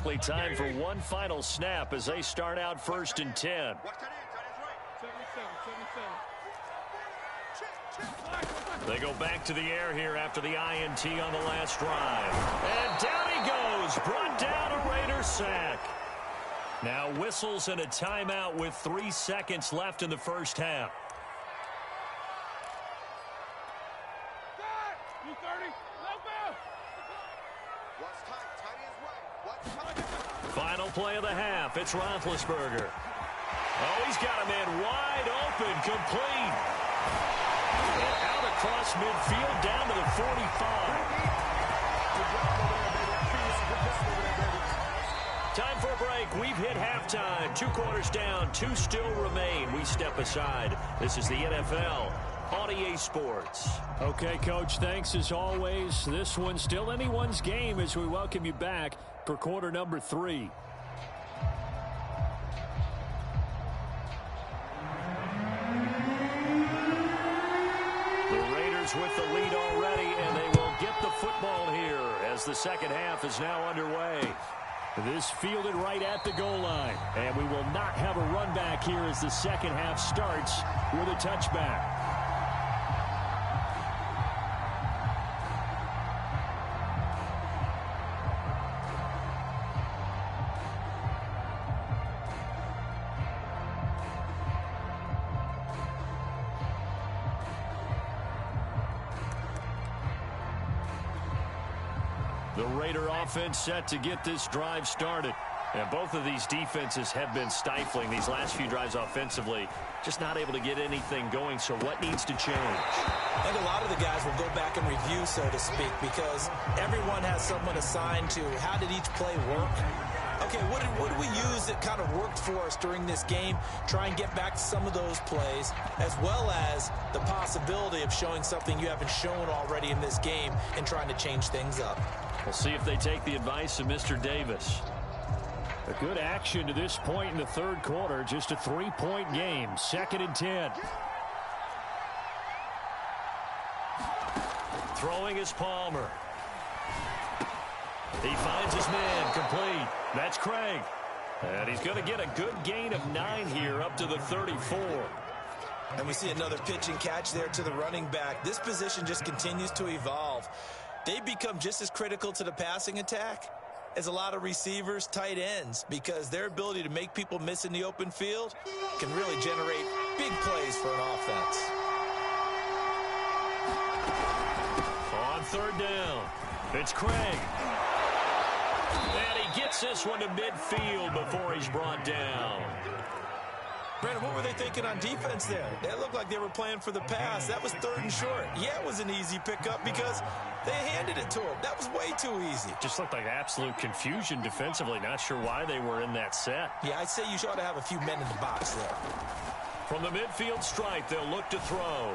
likely time for one final snap as they start out 1st and 10. They go back to the air here after the INT on the last drive. And down he goes, brought down a Raider sack. Now whistles and a timeout with 3 seconds left in the first half. Final play of the half. It's Roethlisberger. Oh, he's got a man wide open, complete. And out across midfield, down to the 45. Time for a break. We've hit halftime. 2 quarters down, 2 still remain. We step aside. This is the NFL on EA Sports. Okay, Coach, thanks as always. This one's still anyone's game as we welcome you back for quarter number 3. With the lead already, and they will get the football here as the second half is now underway. This fielded right at the goal line, and we will not have a run back here as the second half starts with a touchback. The Raider offense set to get this drive started. And both of these defenses have been stifling these last few drives offensively. Just not able to get anything going, so what needs to change? I think a lot of the guys will go back and review, so to speak, because everyone has someone assigned to how did each play work. Okay, what did we use that kind of worked for us during this game? Try and get back to some of those plays, as well as the possibility of showing something you haven't shown already in this game and trying to change things up. We'll see if they take the advice of Mr. Davis. A good action to this point in the third quarter. Just a 3-point game. 2nd and 10. Throwing is Palmer. He finds his man complete. That's Craig. And he's going to get a good gain of 9 here up to the 34. And we see another pitch and catch there to the running back. This position just continues to evolve. They become just as critical to the passing attack as a lot of receivers, tight ends, because their ability to make people miss in the open field can really generate big plays for an offense. On 3rd down, it's Craig. And he gets this one to midfield before he's brought down. Brandon, what were they thinking on defense there? They looked like they were playing for the pass. That was 3rd and short. Yeah, it was an easy pickup because they handed it to him. That was way too easy. Just looked like absolute confusion defensively. Not sure why they were in that set. Yeah, I'd say you ought to have a few men in the box there. From the midfield stripe, they'll look to throw.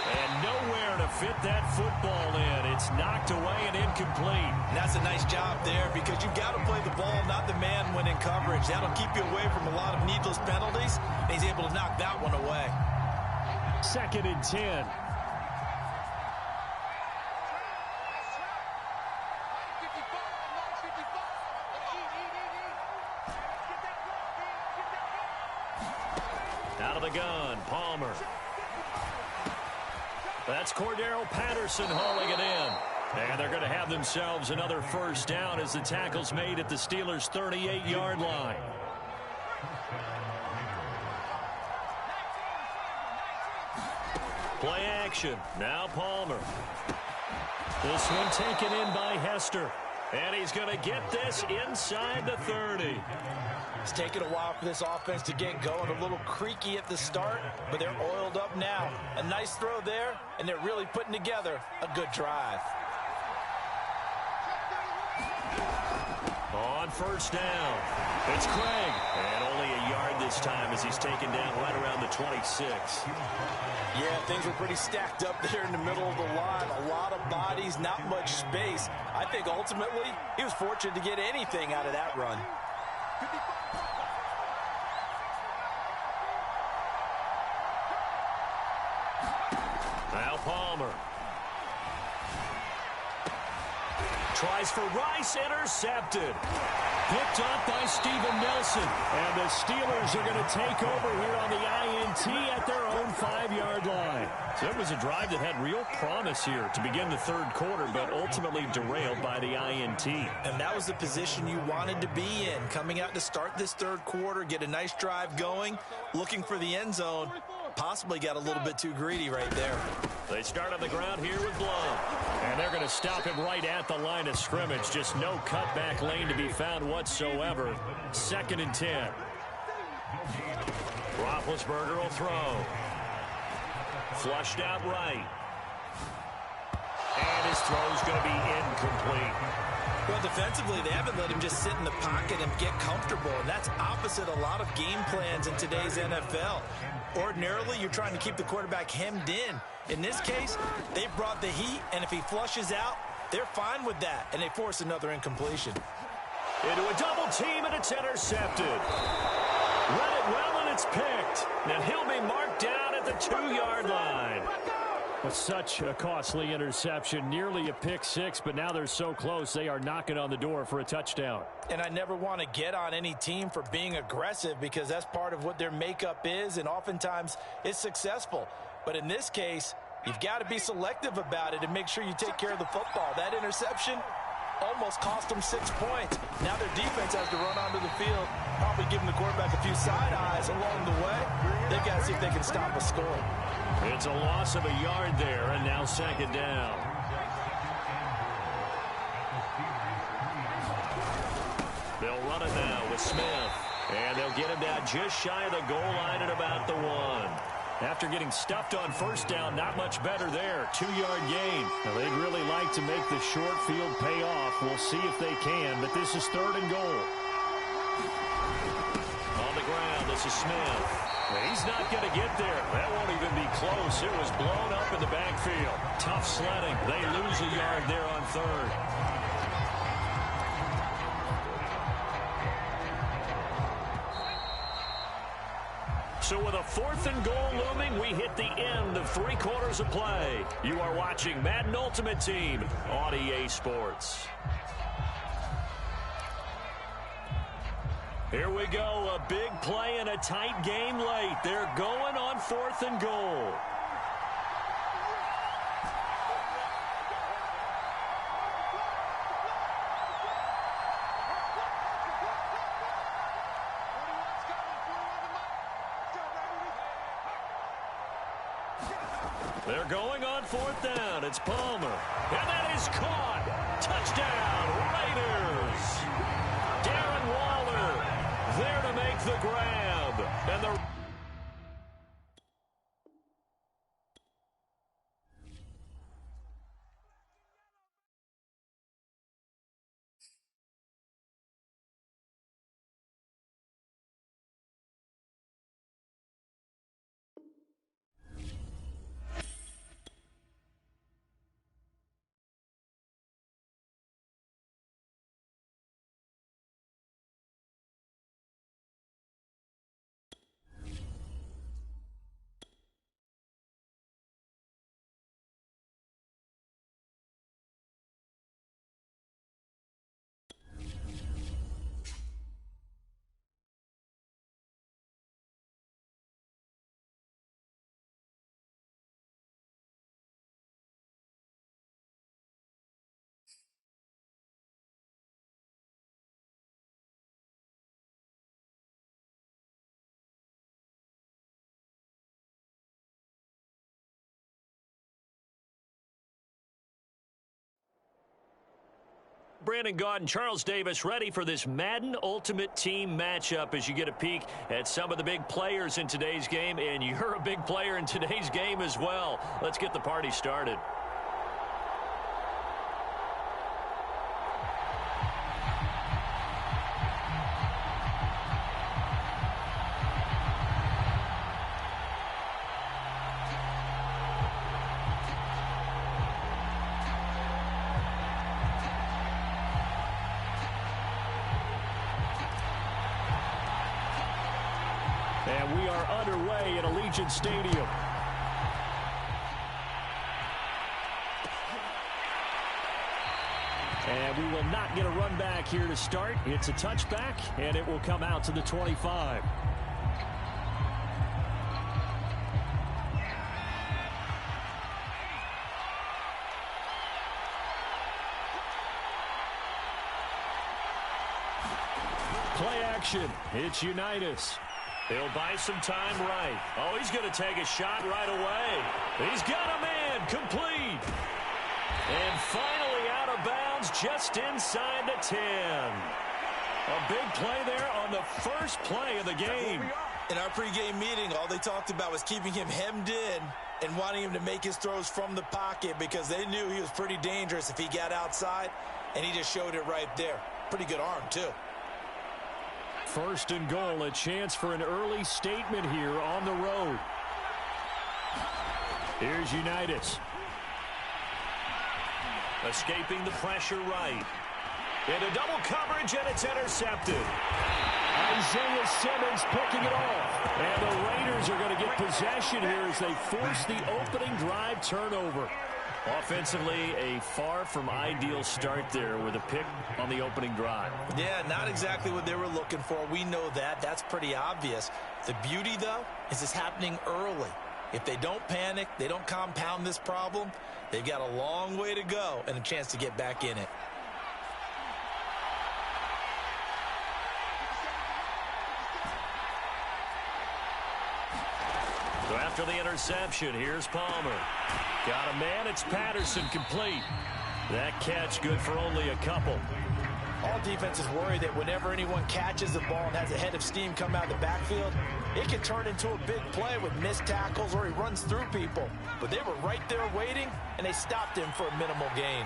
And nowhere to fit that football in. It's knocked away and incomplete. And that's a nice job there because you've got to play the ball, not the man when in coverage. That'll keep you away from a lot of needless penalties. And he's able to knock that one away. 2nd and 10. Out of the gun, Palmer. That's Cordero Patterson hauling it in. And they're going to have themselves another first down as the tackle's made at the Steelers' 38-yard line. Play action. Now Palmer. This one taken in by Hester. And he's going to get this inside the 30. It's taken a while for this offense to get going. A little creaky at the start, but they're oiled up now. A nice throw there, and they're really putting together a good drive. On 1st down, it's Craig. And only a yard this time as he's taken down right around the 26. Yeah, things were pretty stacked up there in the middle of the line. A lot of bodies, not much space. I think ultimately he was fortunate to get anything out of that run. Now Palmer. Tries for Rice, intercepted. Picked off by Steven Nelson. And the Steelers are going to take over here on the INT at their own 5-yard line. So it was a drive that had real promise here to begin the third quarter, but ultimately derailed by the INT. And that was the position you wanted to be in, coming out to start this third quarter, get a nice drive going, looking for the end zone. Possibly got a little bit too greedy right there. They start on the ground here with Blum. And they're going to stop him right at the line of scrimmage. Just no cutback lane to be found whatsoever. 2nd and 10. Roethlisberger will throw. Flushed out right. And his throw's going to be incomplete. Well, defensively, they haven't let him just sit in the pocket and get comfortable, and that's opposite a lot of game plans in today's NFL. Ordinarily, you're trying to keep the quarterback hemmed in. In this case, they brought the heat, and if he flushes out, they're fine with that, and they force another incompletion. Into a double team, and it's intercepted. Read it well, and it's picked. And he'll be marked down at the 2-yard line. Such a costly interception, nearly a pick six, but now they're so close they are knocking on the door for a touchdown. And I never want to get on any team for being aggressive because that's part of what their makeup is, and oftentimes it's successful. But in this case, you've got to be selective about it and make sure you take care of the football. That interception almost cost them 6 points. Now their defense has to run onto the field, probably giving the quarterback a few side eyes along the way. They've got to see if they can stop a score. It's a loss of a yard there, and now 2nd down. They'll run it now with Smith. And they'll get him down just shy of the goal line at about the 1. After getting stuffed on 1st down, not much better there. 2-yard gain. Now, they'd really like to make the short field pay off. We'll see if they can, but this is 3rd and goal. On the ground, this is Smith. He's not going to get there. That won't even be close. It was blown up in the backfield. Tough sledding. They lose a yard there on 3rd. So with a 4th and goal looming, we hit the end of 3 quarters of play. You are watching Madden Ultimate Team on EA Sports. Here we go, a big play and a tight game late. They're going on 4th and goal. They're going on 4th down. It's Palmer. And that is caught. Touchdown, Raiders. Darren Waller there to make the grab. And the Brandon Gaud and Charles Davis ready for this Madden Ultimate Team matchup as you get a peek at some of the big players in today's game, and you're a big player in today's game as well. Let's get the party started. And we are underway at Allegiant Stadium. And we will not get a run back here to start. It's a touchback, and it will come out to the 25. Play action. It's Unitas. He'll buy some time right. Oh, he's going to take a shot right away. He's got a man. Complete. And finally out of bounds just inside the 10. A big play there on the first play of the game. In our pregame meeting, all they talked about was keeping him hemmed in and wanting him to make his throws from the pocket because they knew he was pretty dangerous if he got outside, and he just showed it right there. Pretty good arm, too. First and goal, a chance for an early statement here on the road. Here's Unitas. Escaping the pressure right. Into double coverage, and it's intercepted. Isaiah Simmons picking it off. And the Raiders are going to get possession here as they force the opening drive turnover. Offensively, a far from ideal start there with a pick on the opening drive. Yeah, not exactly what they were looking for. We know that. That's pretty obvious. The beauty, though, is it's happening early. If they don't panic, they don't compound this problem, they've got a long way to go and a chance to get back in it. So after the interception, here's Palmer. Got a man, it's Patterson, complete. That catch good for only a couple. All defenses worry that whenever anyone catches the ball and has a head of steam come out of the backfield, it can turn into a big play with missed tackles or he runs through people. But they were right there waiting, and they stopped him for a minimal gain.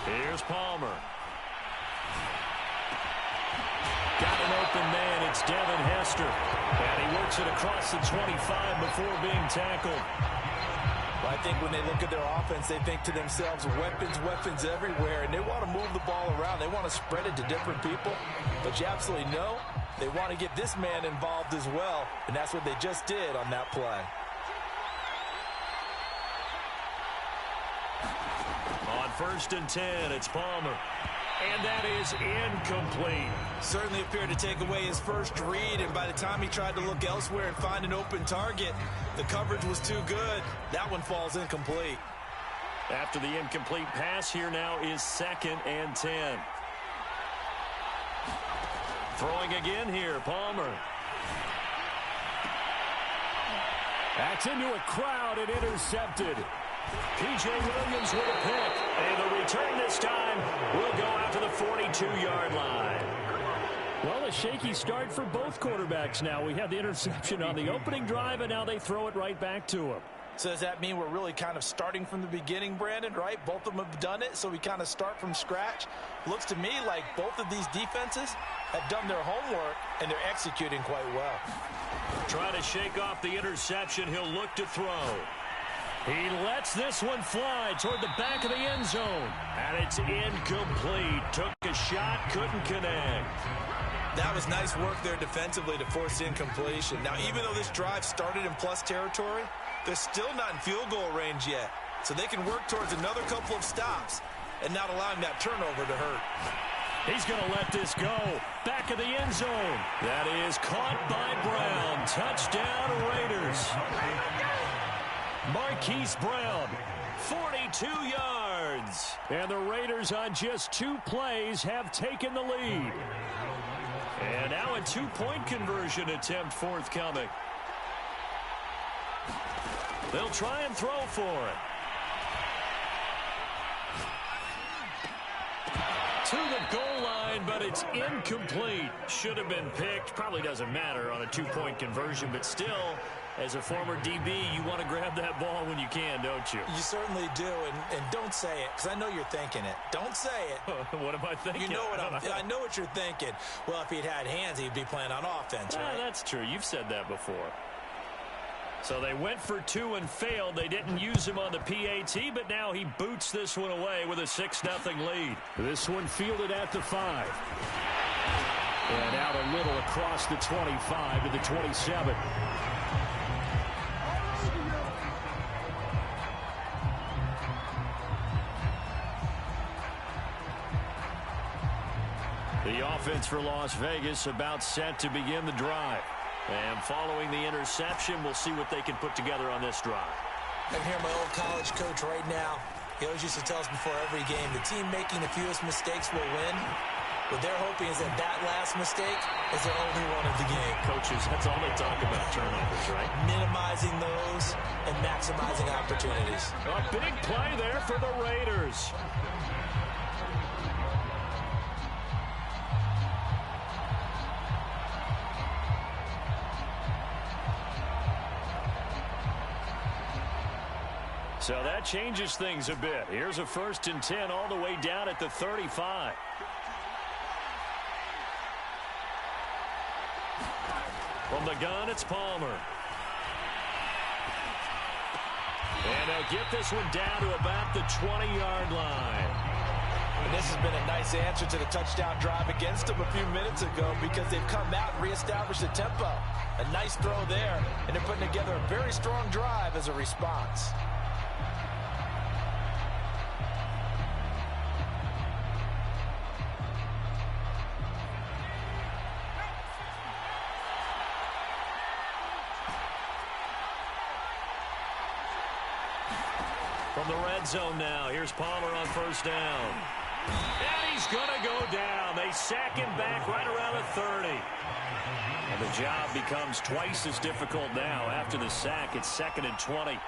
Here's Palmer. Got an open man. It's Devin Hester. And he works it across the 25 before being tackled. Well, I think when they look at their offense, they think to themselves, weapons everywhere, and they want to move the ball around. They want to spread it to different people. But you absolutely know they want to get this man involved as well, and that's what they just did on that play. On 1st and 10, it's Palmer. And that is incomplete. Certainly appeared to take away his first read, and by the time he tried to look elsewhere and find an open target, the coverage was too good. That one falls incomplete. After the incomplete pass, here now is 2nd and 10. Throwing again here, Palmer. That's into a crowd and intercepted. P.J. Williams with a pick. And the return this time will go out to the 42-yard line. Well, a shaky start for both quarterbacks now. We had the interception on the opening drive, and now they throw it right back to him. So does that mean we're really kind of starting from the beginning, Brandon, right? Both of them have done it, so we kind of start from scratch. Looks to me like both of these defenses have done their homework, and they're executing quite well. Try to shake off the interception. He'll look to throw. He lets this one fly toward the back of the end zone. And it's incomplete. Took a shot, couldn't connect. That was nice work there defensively to force incompletion. Now, even though this drive started in plus territory, they're still not in field goal range yet. So they can work towards another couple of stops and not allowing that turnover to hurt. He's going to let this go. Back of the end zone. That is caught by Brown. Touchdown, Raiders. Marquise Brown, 42 yards. And the Raiders on just 2 plays have taken the lead. And now a 2-point conversion attempt forthcoming. They'll try and throw for it. To the goal line, but it's incomplete. Should have been picked. Probably doesn't matter on a 2-point conversion, but still, as a former DB, you want to grab that ball when you can, don't you? You certainly do, and don't say it, because I know you're thinking it. Don't say it. What am I thinking? You know what I know what you're thinking. Well, if he'd had hands, he'd be playing on offense, right? That's true. You've said that before. So they went for 2 and failed. They didn't use him on the PAT, but now he boots this one away with a 6-0 lead. This one fielded at the 5. And out a little across the 25 to the 27. The offense for Las Vegas about set to begin the drive. And following the interception, we'll see what they can put together on this drive. I can hear my old college coach right now. He always used to tell us before every game, the team making the fewest mistakes will win. What they're hoping is that that last mistake is their only one of the game. Coaches, that's all they talk about, turnovers, right? Minimizing those and maximizing opportunities. A big play there for the Raiders. So that changes things a bit. Here's a 1st and 10 all the way down at the 35. From the gun, it's Palmer. And they'll get this one down to about the 20-yard line. And this has been a nice answer to the touchdown drive against them a few minutes ago because they've come out and reestablished the tempo. A nice throw there, and they're putting together a very strong drive as a response. From the red zone now, here's Palmer on 1st down. And he's going to go down. They sack him back right around the 30. And the job becomes twice as difficult now. After the sack, it's 2nd and 20.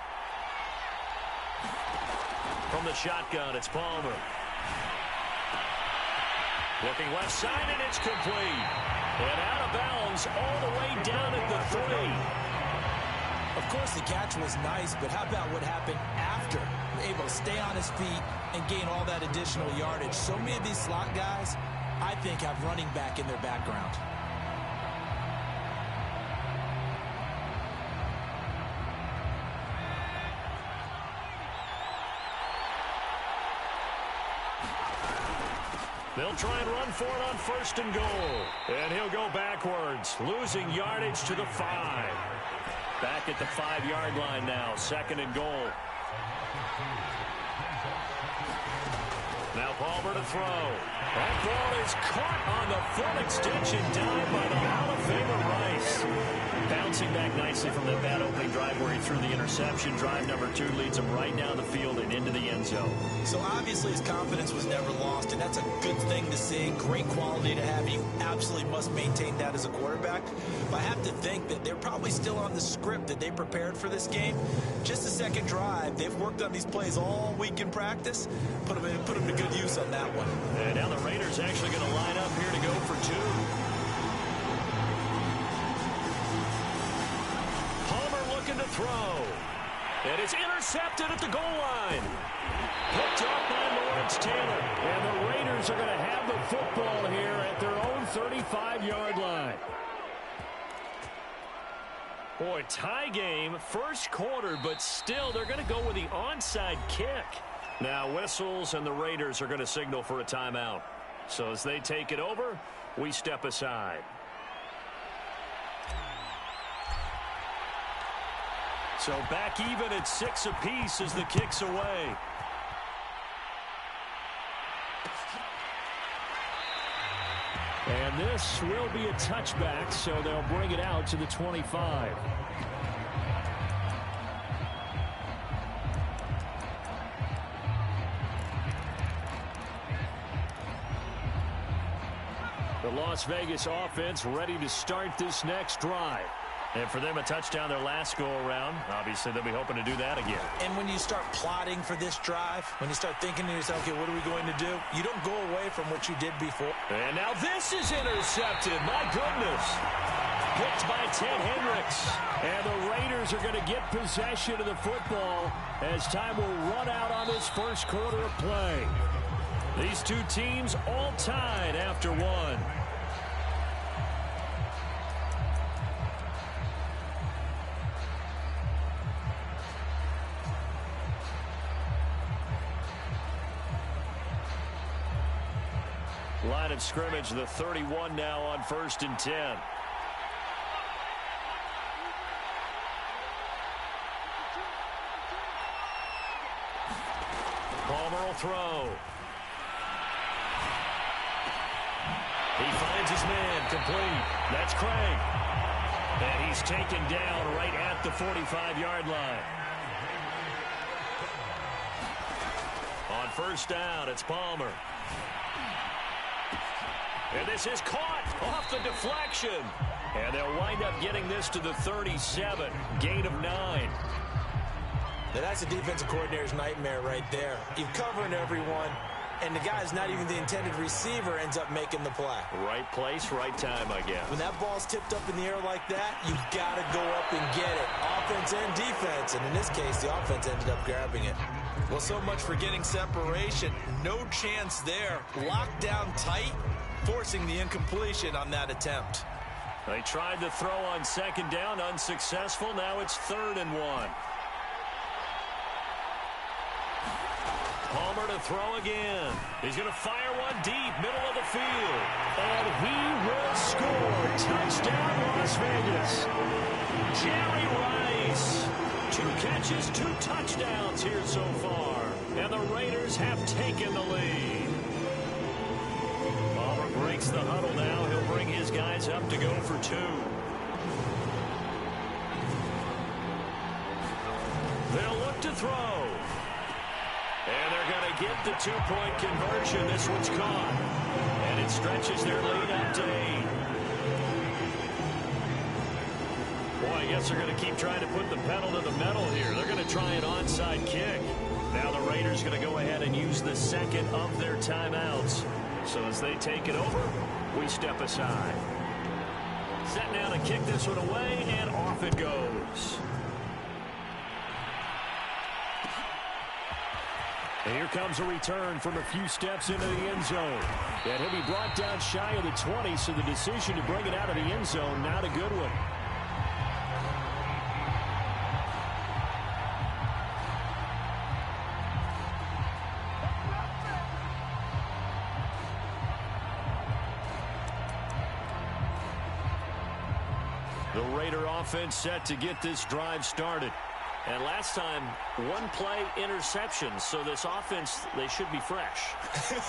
From the shotgun, it's Palmer. Looking left side, and it's complete. And out of bounds all the way down at the 3. Of course, the catch was nice, but how about what happened after? Able to stay on his feet and gain all that additional yardage. So many of these slot guys, I think, have running back in their background. They'll try and run for it on 1st and goal. And he'll go backwards, losing yardage to the 5. Back at the 5-yard line now, 2nd and goal. Now Palmer to throw. That ball is caught on the foot extension dive by the Hall of Famer Rice. Bouncing back nicely from that bad opening drive where he threw the interception. Drive number 2 leads him right down the field and into the end zone. So obviously his confidence was never lost, and that's a good thing to see. Great quality to have. You absolutely must maintain that as a quarterback. But I have to think that they're probably still on the script that they prepared for this game. Just a second drive. They've worked on these plays all week in practice. Put them to good use on that one. And now the Raiders actually going to line up here to go for 2. Palmer looking to throw. And it's intercepted at the goal line. Picked up by Lawrence Taylor. And the Raiders are going to have the football here at their own 35-yard line. Boy, tie game, 1st quarter, but still they're going to go with the onside kick. Now whistles, and the Raiders are going to signal for a timeout. So as they take it over, we step aside. So back even at 6 apiece as the kick's away. And this will be a touchback, so they'll bring it out to the 25. The Las Vegas offense ready to start this next drive. And for them, a touchdown their last go-around. Obviously, they'll be hoping to do that again. And when you start plotting for this drive, when you start thinking to yourself, okay, what are we going to do? You don't go away from what you did before. And now this is intercepted. My goodness. Picked by Ted Hendricks. And the Raiders are going to get possession of the football as time will run out on this 1st quarter of play. These two teams all tied after 1. Line of scrimmage, the 31 now on 1st and 10. Palmer will throw. He finds his man, complete. That's Craig. And he's taken down right at the 45-yard line. On 1st down, it's Palmer. And this is caught off the deflection. And they'll wind up getting this to the 37. Gain of 9. Now that's a defensive coordinator's nightmare right there. You're covering everyone, and the guy's not even the intended receiver ends up making the play. Right place, right time, I guess. When that ball's tipped up in the air like that, you've got to go up and get it. Offense and defense. And in this case, the offense ended up grabbing it. Well, so much for getting separation. No chance there. Locked down tight, forcing the incompletion on that attempt. They tried to throw on 2nd down, unsuccessful. Now it's 3rd and 1. Palmer to throw again. He's going to fire one deep, middle of the field. And he will score. Touchdown, Las Vegas. Jerry Rice. 2 catches, 2 touchdowns here so far. And the Raiders have taken the lead. Palmer breaks the huddle now. He'll bring his guys up to go for 2. They'll look to throw. And they're going to get the 2-point conversion. This one's caught. And it stretches their lead up to 8. Boy, I guess they're going to keep trying to put the pedal to the metal here. They're going to try an onside kick. Now the Raiders going to go ahead and use the 2nd of their timeouts. So as they take it over, we step aside. Set now to kick this one away, and off it goes. And here comes a return from a few steps into the end zone. And he'll be brought down shy of the 20, so the decision to bring it out of the end zone, not a good one. The Raider offense set to get this drive started. And last time, 1-play interception. So this offense, they should be fresh.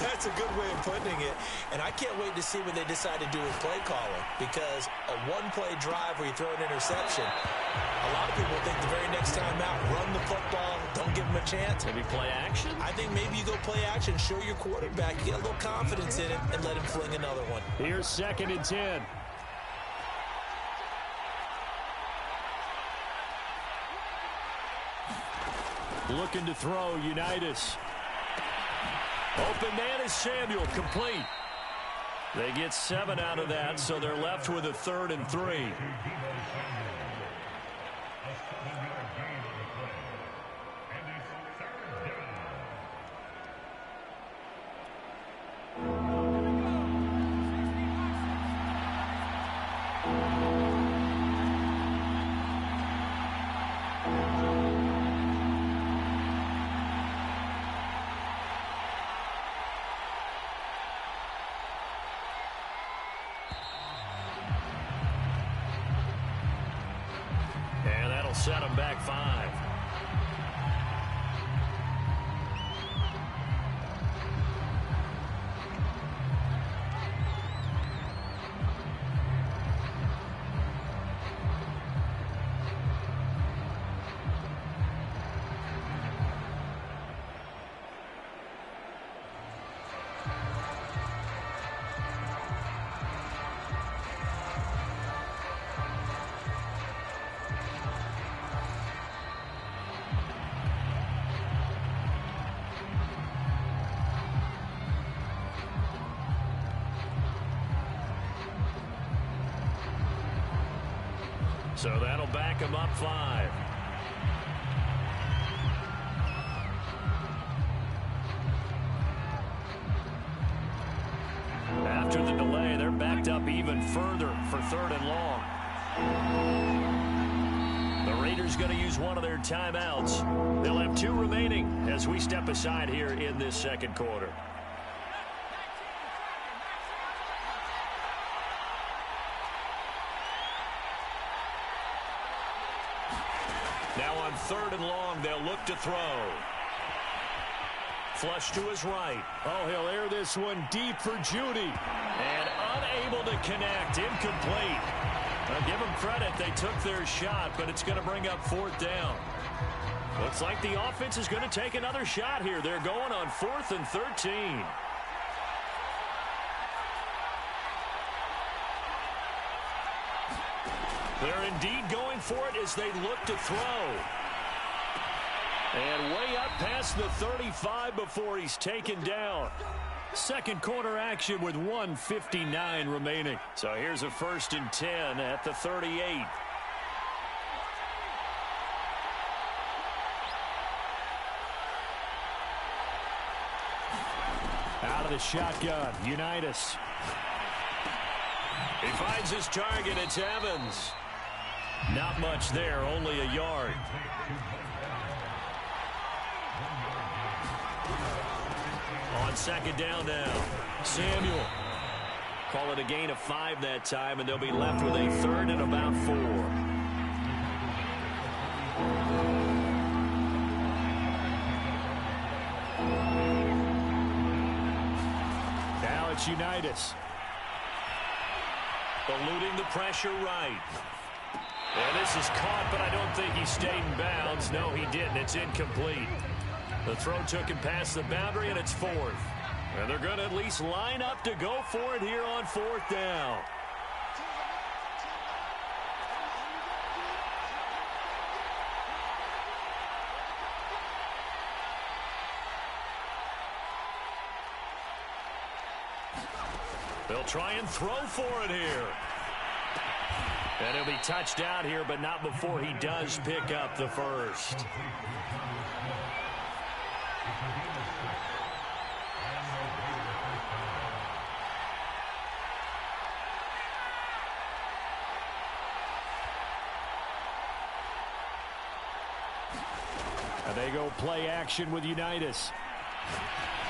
That's a good way of putting it. And I can't wait to see what they decide to do with play calling. Because a 1-play drive where you throw an interception, a lot of people think the very next time out, run the football, don't give them a chance. Maybe play action? I think maybe you go play action, show your quarterback, get a little confidence in him, and let him fling another one. Here's 2nd and 10. Looking to throw, Unitas. Open man is Samuel, complete. They get 7 out of that, so they're left with a 3rd and 3. Set him back 5. So that'll back him up 5. After the delay, they're backed up even further for 3rd and long. The Raiders going to use one of their timeouts. They'll have 2 remaining as we step aside here in this 2nd quarter. Now on 3rd and long, they'll look to throw. Flush to his right. Oh, he'll air this one deep for Judy. And unable to connect. Incomplete. Now, give them credit. They took their shot, but it's going to bring up 4th down. Looks like the offense is going to take another shot here. They're going on 4th and 13. They're indeed going for it as they look to throw. And way up past the 35 before he's taken down. Second quarter action with 1:59 remaining. So here's a 1st and 10 at the 38. Out of the shotgun, Unitas. He finds his target. It's Evans. Not much there, only a yard. On 2nd down now, Samuel. Call it a gain of 5 that time, and they'll be left with a 3rd and about 4. Now it's Unitas. Eluding the pressure right. And this is caught, but I don't think he stayed in bounds. No, he didn't. It's incomplete. The throw took him past the boundary, and it's 4th. And they're going to at least line up to go for it here on 4th down. They'll try and throw for it here. And he'll be touched out here, but not before he does pick up the 1st. And they go play action with Unitas.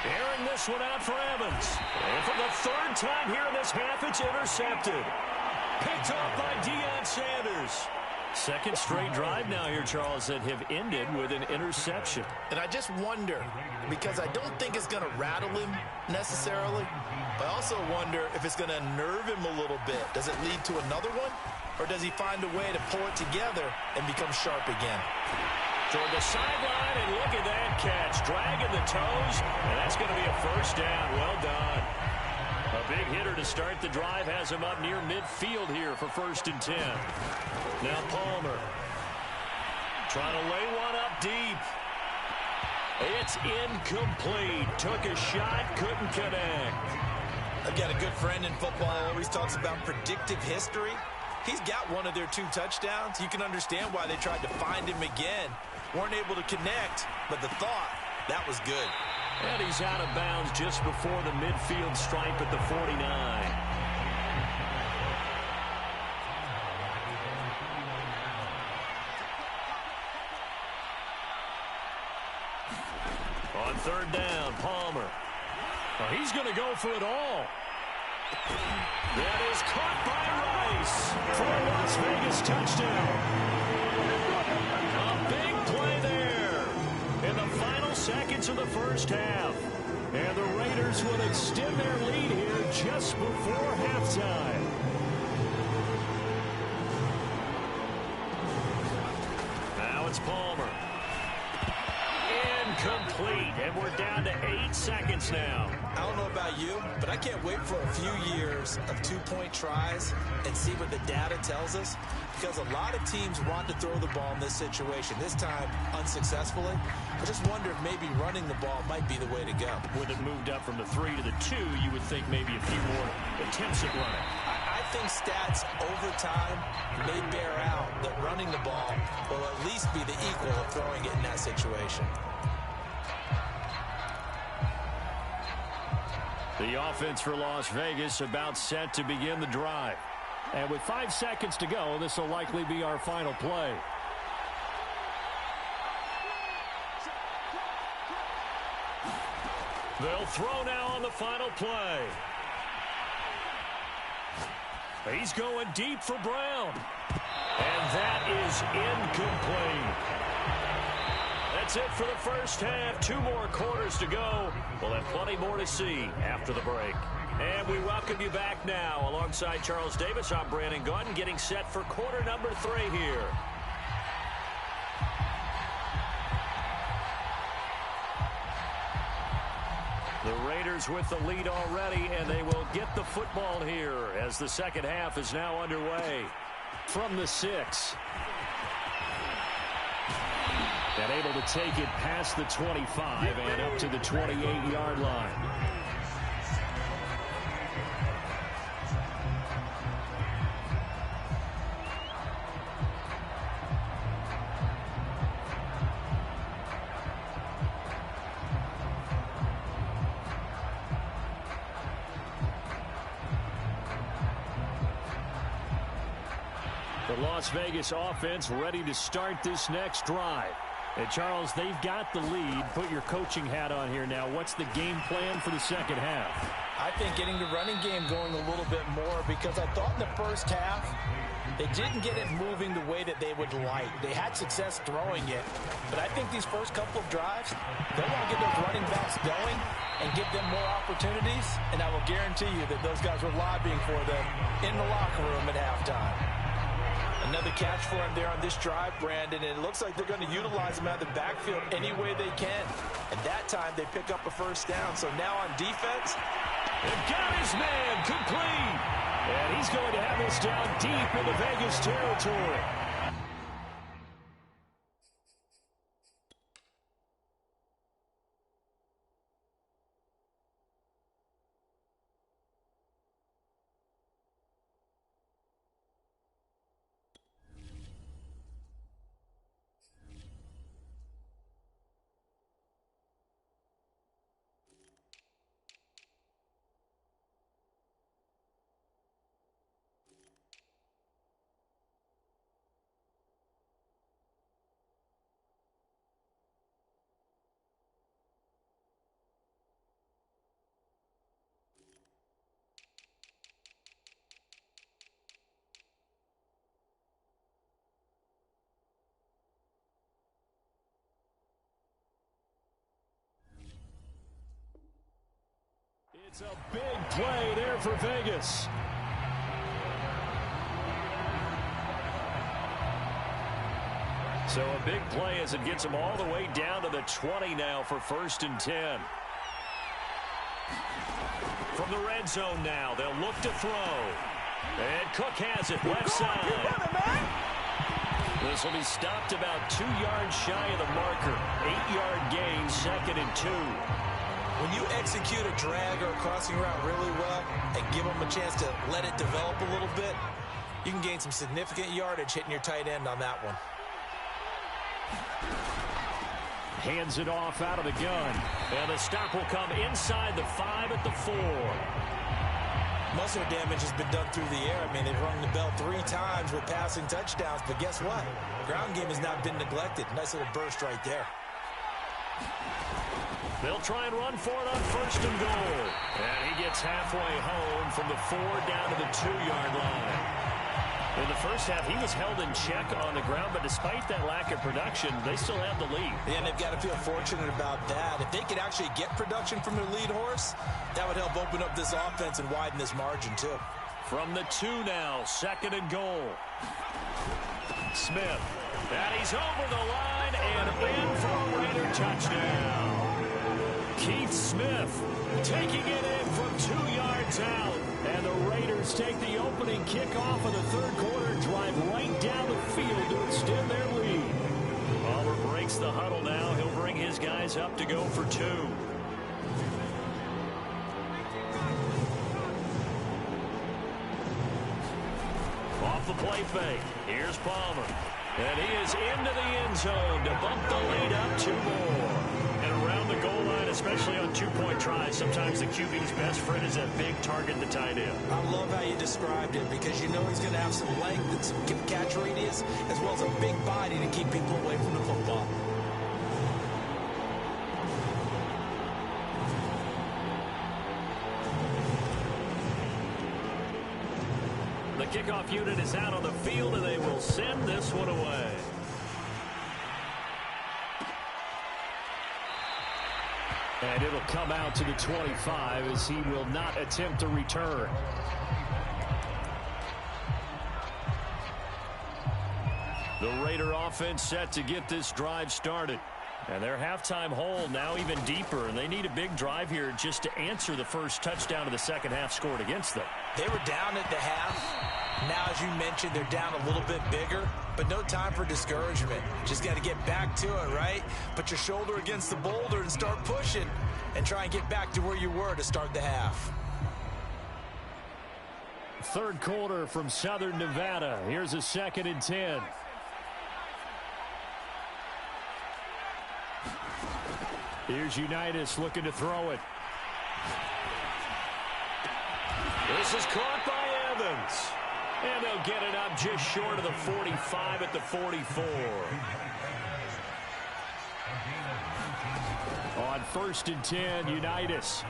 Airing this one out for Evans. And for the 3rd time here in this half, it's intercepted. Picked off by Deion Sanders. Second straight drive now here, Charles, that have ended with an interception. And I just wonder, because I don't think it's going to rattle him necessarily, but I also wonder if it's going to unnerve him a little bit. Does it lead to another one? Or does he find a way to pull it together and become sharp again? Toward the sideline, and look at that catch. Dragging the toes, and that's going to be a 1st down. Well done. A big hitter to start the drive has him up near midfield here for 1st and 10. Now Palmer trying to lay one up deep. It's incomplete. Took a shot, couldn't connect. I've got a good friend in football who always talks about predictive history. He's got one of their 2 touchdowns. You can understand why they tried to find him again. Weren't able to connect, but the thought, that was good. And he's out of bounds just before the midfield stripe at the 49. On 3rd down, Palmer. Well, he's going to go for it all. That is caught by Rice for a Las Vegas touchdown. A big play there in the final seconds of the 1st half. And the Raiders will extend their lead here just before halftime. Now it's Palmer. Incomplete, and we're down to 8 seconds now. I don't know about you, but I can't wait for a few years of 2-point tries and see what the data tells us, because a lot of teams want to throw the ball in this situation, this time unsuccessfully. I just wonder if maybe running the ball might be the way to go. When it moved up from the 3 to the 2, you would think maybe a few more attempts at running. I think stats over time may bear out that running the ball will at least be the equal of throwing it in that situation. The offense for Las Vegas about set to begin the drive. And with 5 seconds to go, this will likely be our final play. They'll throw now on the final play. He's going deep for Brown. And that is incomplete. That's it for the first half. 2 more quarters to go. We'll have plenty more to see after the break. And we welcome you back now. Alongside Charles Davis, I'm Brandon Gaudin, getting set for quarter number 3 here. The Raiders with the lead already, and they will get the football here as the second half is now underway. From the 6. And able to take it past the 25 and up to the 28-yard line. The Las Vegas offense ready to start this next drive. And Charles, they've got the lead. Put your coaching hat on here now. What's the game plan for the second half? I think getting the running game going a little bit more, because I thought in the first half they didn't get it moving the way that they would like. They had success throwing it, but I think these first couple of drives, they want to get those running backs going and give them more opportunities, and I will guarantee you that those guys were lobbying for them in the locker room at halftime. Another catch for him there on this drive, Brandon, and it looks like they're going to utilize him out of the backfield any way they can. And that time they pick up a first down. So now on defense, they've got his man complete. And he's going to have this down deep into Vegas territory. It's a big play there for Vegas. So a big play as it gets them all the way down to the 20 now for 1st and 10. From the red zone now, they'll look to throw. And Cook has it left side. This will be stopped about 2 yards shy of the marker. 8-yard gain, 2nd and 2. when you execute a drag or a crossing route really well and give them a chance to let it develop a little bit, you can gain some significant yardage hitting your tight end on that one. Hands it off out of the gun. And the stop will come inside the 5 at the 4. Most of the damage has been done through the air. I mean, they've rung the bell 3 times with passing touchdowns, but guess what? Ground game has not been neglected. Nice little burst right there. They'll try and run for it on 1st and goal. And he gets halfway home from the 4 down to the 2-yard line. In the first half, he was held in check on the ground, but despite that lack of production, they still have the lead. And they've got to feel fortunate about that. If they could actually get production from their lead horse, that would help open up this offense and widen this margin, too. From the 2 now, 2nd and goal. Smith. And he's over the line and in for a Raider touchdown. Keith Smith taking it in from 2 yards out. And the Raiders take the opening kickoff of the third quarter, drive right down the field to extend their lead. Palmer breaks the huddle now. He'll bring his guys up to go for 2. Off the play fake. Here's Palmer. And he is into the end zone to bump the lead up 2 more. And around the goal line, especially on 2-point tries, sometimes the QB's best friend is that big target, the tight end. I love how you described it because you know he's going to have some length and some catch radius as well as a big body to keep people away from the football. The kick kickoff unit is out on the field, and they will send this one away. And it'll come out to the 25 as he will not attempt a return. The Raider offense set to get this drive started. And their halftime hole now even deeper, and they need a big drive here just to answer the first touchdown of the second half scored against them. They were down at the half. Now, as you mentioned, they're down a little bit bigger, but no time for discouragement. Just got to get back to it, right? Put your shoulder against the boulder and start pushing and try and get back to where you were to start the half. Third quarter from Southern Nevada. Here's a 2nd and 10. Here's Unitas looking to throw it. This is caught by Evans. And they'll get it up just short of the 45 at the 44. On 1st and 10, Unitas.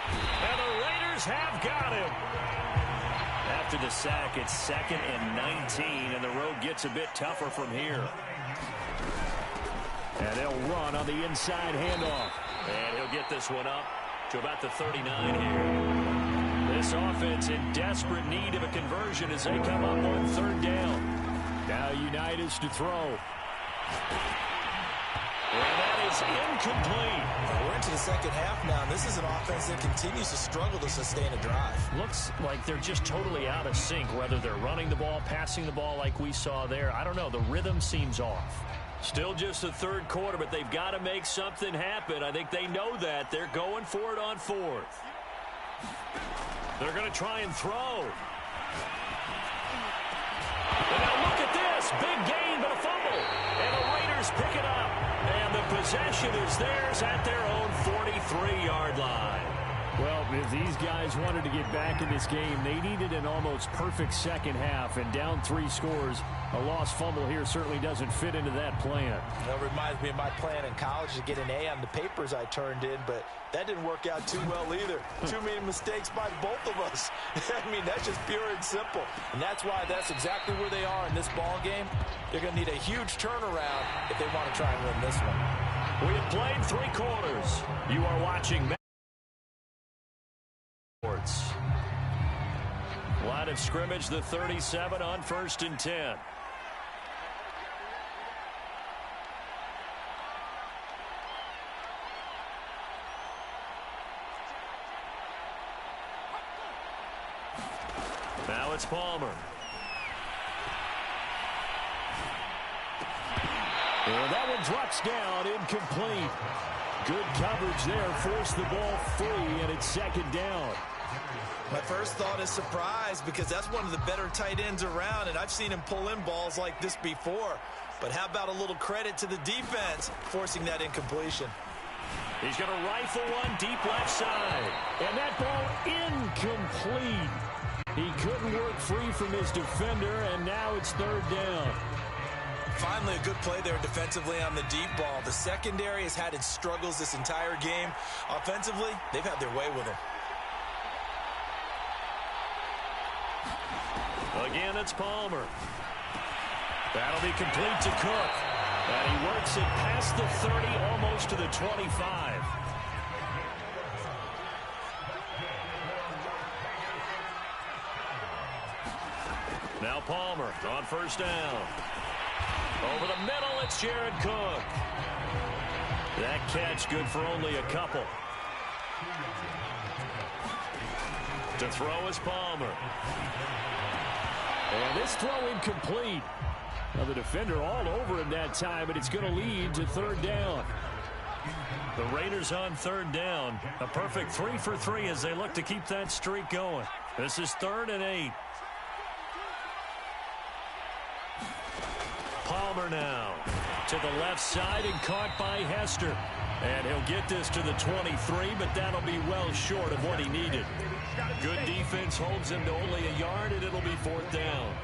And the Raiders have got him. After the sack, it's 2nd and 19, and the road gets a bit tougher from here. And they'll run on the inside handoff. And he'll get this one up to about the 39 here. This offense in desperate need of a conversion as they come up on 3rd down. Now Unitas to throw. And that is incomplete. We're into the second half now, and this is an offense that continues to struggle to sustain a drive. Looks like they're just totally out of sync, whether they're running the ball, passing the ball like we saw there. I don't know. The rhythm seems off. Still just the 3rd quarter, but they've got to make something happen. I think they know that. They're going for it on 4th. They're going to try and throw. And now look at this. Big gain, but a fumble. And the Raiders pick it up. And the possession is theirs at their own 43-yard line. Well, if these guys wanted to get back in this game, they needed an almost perfect second half, and down 3 scores. A lost fumble here certainly doesn't fit into that plan. That reminds me of my plan in college to get an A on the papers I turned in, but that didn't work out too well either. Too many mistakes by both of us. I mean, that's just pure and simple. And that's why that's exactly where they are in this ball game. They're going to need a huge turnaround if they want to try and win this one. We have played 3 quarters. You are watching Sports. Line of scrimmage, the 37 on 1st and 10. Now it's Palmer. And that one drops down, incomplete. Good coverage there, forced the ball free, and it's 2nd down. My first thought is surprise, because that's one of the better tight ends around, and I've seen him pull in balls like this before. But how about a little credit to the defense forcing that incompletion? He's going to rifle one deep left side. And that ball incomplete. He couldn't work free from his defender, and now it's 3rd down. Finally, a good play there defensively on the deep ball. The secondary has had its struggles this entire game. Offensively, they've had their way with him. Again, it's Palmer. That'll be complete to Cook. And he works it past the 30, almost to the 25. Now Palmer on 1st down. Over the middle, it's Jared Cook. That catch good for only a couple. To throw is Palmer. And this throw incomplete. Now the defender all over him that time, but it's going to lead to 3rd down. The Raiders on 3rd down. A perfect 3 for 3 as they look to keep that streak going. This is 3rd and 8. Palmer now to the left side and caught by Hester. And he'll get this to the 23, but that'll be well short of what he needed. Good defense holds him to only a yard, and it'll be 4th down.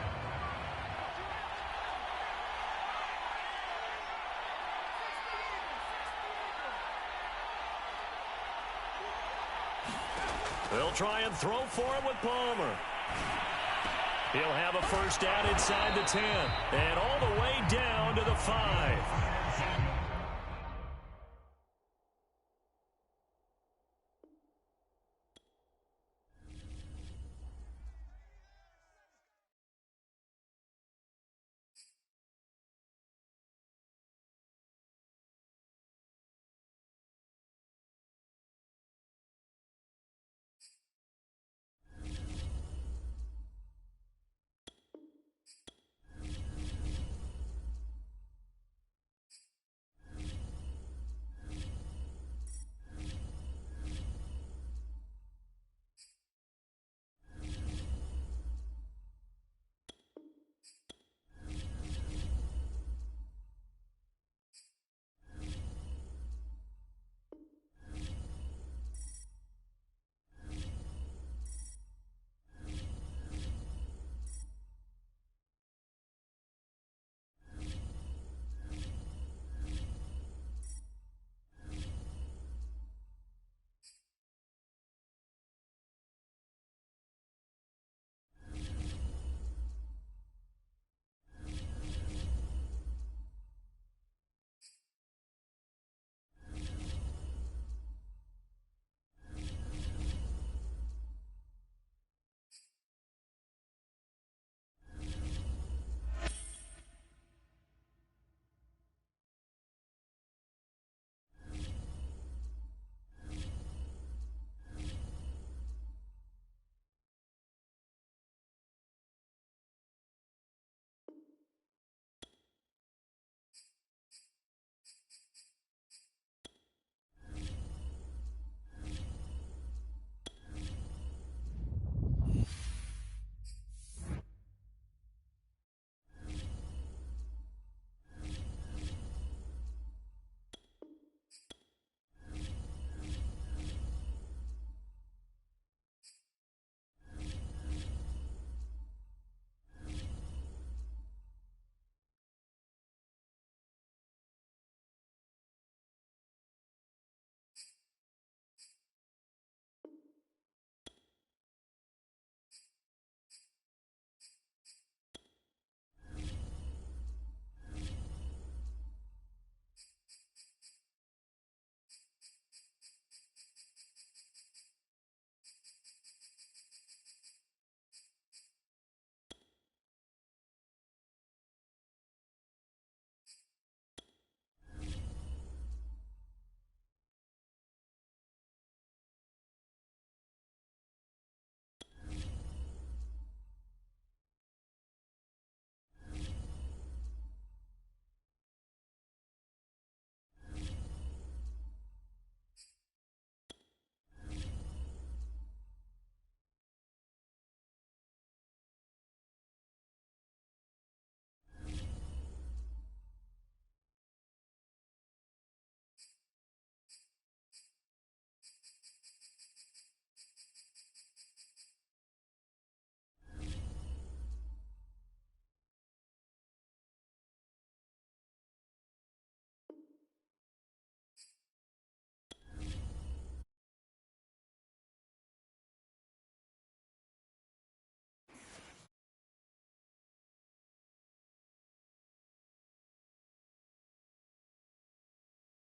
They'll try and throw for it with Palmer. He'll have a first down inside the 10. And all the way down to the 5.